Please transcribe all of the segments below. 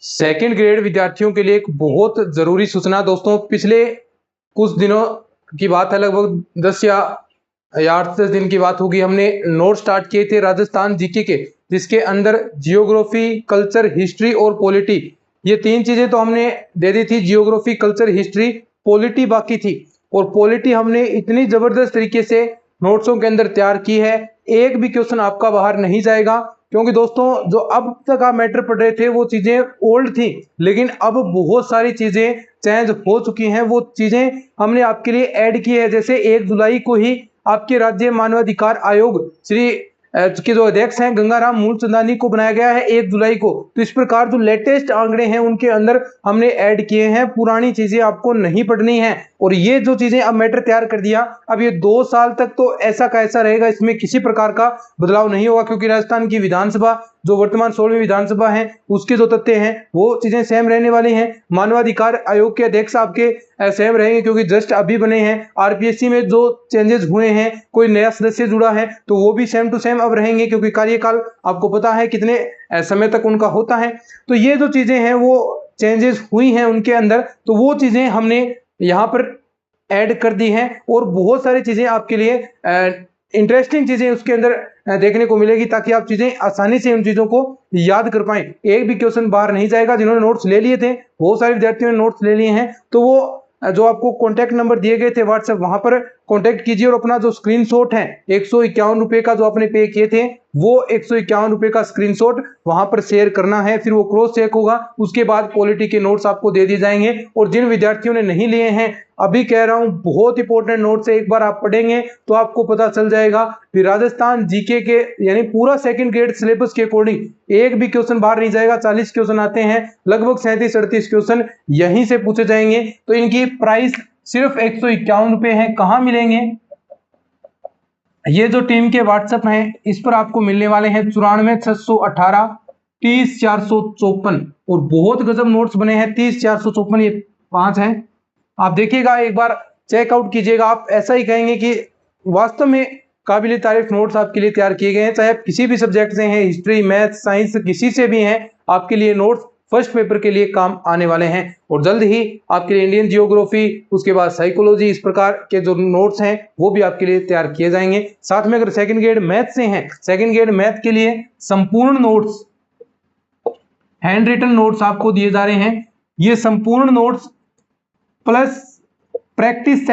Second grade विद्यार्थियों के लिए एक बहुत ज़रूरी सूचना दोस्तों। पिछले कुछ दिनों की बात है, लगभग 10 या 8-10 दिन की बात होगी। हमने नोट स्टार्ट किए थे राजस्थान जीके के, जिसके अंदर जियोग्राफी, कल्चर, हिस्ट्री और पॉलिटी, ये 3 चीज़ें तो हमने दे दी थी। जियोग्राफी, कल्चर, हिस्ट्री, पॉलिटी बाकी थी। और पॉलिटी हमने इतनी ज़बरदस्त तरीके से नोट्सों के अंदर तैयार की है, एक भी क्वेश्चन आपका बाहर नहीं जाएगा। क्योंकि दोस्तों जो अब तक आप मैटर पढ़ रहे थे वो चीजें ओल्ड थी, लेकिन अब बहुत सारी चीजें चेंज हो चुकी हैं। वो चीजें हमने आपके लिए ऐड की है। जैसे 1 जुलाई को ही आपके राज्य मानवाधिकार आयोग श्री के जो अध्यक्ष हैं गंगाराम मूलचंदानी को बनाया गया है 1 जुलाई को। तो इस प्रकार जो लेटेस्ट आंकड़े हैं उनके अंदर हमने ऐड किए हैं, पुरानी चीजें आपको नहीं पढ़नी है। और ये जो चीजें अब मैटर तैयार कर दिया, अब ये 2 साल तक तो ऐसा का ऐसा रहेगा, इसमें किसी प्रकार का बदलाव नहीं होगा। क्योंकि राजस्थान की विधानसभा जो वर्तमान 16वीं विधानसभा है उसके जो तथ्य हैं वो चीजें सेम रहने वाली हैं। मानवाधिकार आयोग के अध्यक्ष आपके सेम रहेंगे, क्योंकि जस्ट अभी बने हैं। आरपीएससी में जो चेंजेस हुए हैं, कोई नया सदस्य जुड़ा है तो वो भी सेम टू सेम अब रहेंगे, क्योंकि कार्यकाल आपको पता है कितने समय तक उनका होता है। तो ये जो चीजें हैं वो चेंजेस हुई हैं उनके अंदर, तो वो चीजें हमने यहाँ पर ऐड कर दी हैं। और बहुत सारी चीजें आपके लिए इंटरेस्टिंग चीजें उसके अंदर देखने को मिलेगी, ताकि आप चीजें आसानी से उन चीजों को याद कर पाएं। एक भी क्वेश्चन बाहर नहीं जाएगा। जिन्होंने नोट्स ले लिए थे, बहुत सारे विद्यार्थियों ने नोट्स ले लिए हैं, तो वो जो आपको कॉन्टैक्ट नंबर दिए गए थे व्हाट्सएप, वहां पर कॉन्टैक्ट कीजिए और अपना जो स्क्रीनशॉट है 151 रुपए का जो आपने पे किए थे, वो 151 रुपए का स्क्रीनशॉट वहां पर शेयर करना है। फिर वो क्रॉस चेक होगा, उसके बाद पॉलिटी के नोट्स आपको दे दिए जाएंगे। और जिन विद्यार्थियों ने नहीं लिए हैं, अभी कह रहा हूं बहुत इंपॉर्टेंट नोट्स है, एक बार आप पढ़ेंगे तो आपको पता चल जाएगा। फिर राजस्थान जीके के यानी पूरा सेकंड ग्रेड सिलेबस के अकॉर्डिंग एक भी क्वेश्चन बाहर नहीं जाएगा। 40 क्वेश्चन आते हैं, लगभग 37-38 क्वेश्चन यहीं से पूछे जाएंगे। तो इनकी प्राइस सिर्फ 151 रुपए है। कहां मिलेंगे? ये जो टीम के व्हाट्सएप हैं इस पर आपको मिलने वाले हैं 94,618 30,454। और बहुत गजब नोट्स बने हैं। 30,454 ये 5 हैं। आप देखिएगा, एक बार चेकआउट कीजिएगा, आप ऐसा ही कहेंगे कि वास्तव में काबिल तारीफ नोट्स आपके लिए तैयार किए गए हैं। चाहे आप किसी भी सब्जेक्ट से हैं, हिस्ट्री, मैथ, साइंस, किसी से भी हैं, आपके लिए नोट्स फर्स्ट पेपर के लिए काम आने वाले हैं। और जल्द ही आपके लिए इंडियन जियोग्राफी, उसके बाद साइकोलॉजी, इस प्रकार के जो नोट्स हैं वो भी आपके लिए तैयार किए जाएंगे। साथ में अगर सेकंड ग्रेड मैथ से हैं, सेकंड ग्रेड मैथ के लिए संपूर्ण नोट्स, हैंड रिटन नोट्स आपको दिए जा रहे हैं। ये संपूर्ण नोट्स प्लस प्रैक्टिस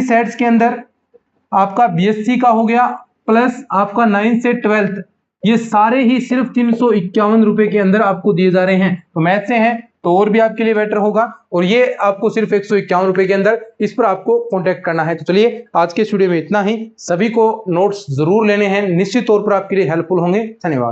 सेट्स के अंदर आपका बीएससी का हो गया, प्लस आपका 9th से 12th, ये सारे ही सिर्फ 351 रुपए के अंदर आपको दिए जा रहे हैं। तो मैथ से हैं तो और भी आपके लिए बेटर होगा। और ये आपको सिर्फ 151 रुपए के अंदर, इस पर आपको कांटेक्ट करना है। तो चलिए आज के वीडियो में इतना ही। सभी को नोट्स जरूर लेने हैं, निश्चित तौर पर आपके लिए हेल्पफुल होंगे। धन्यवाद।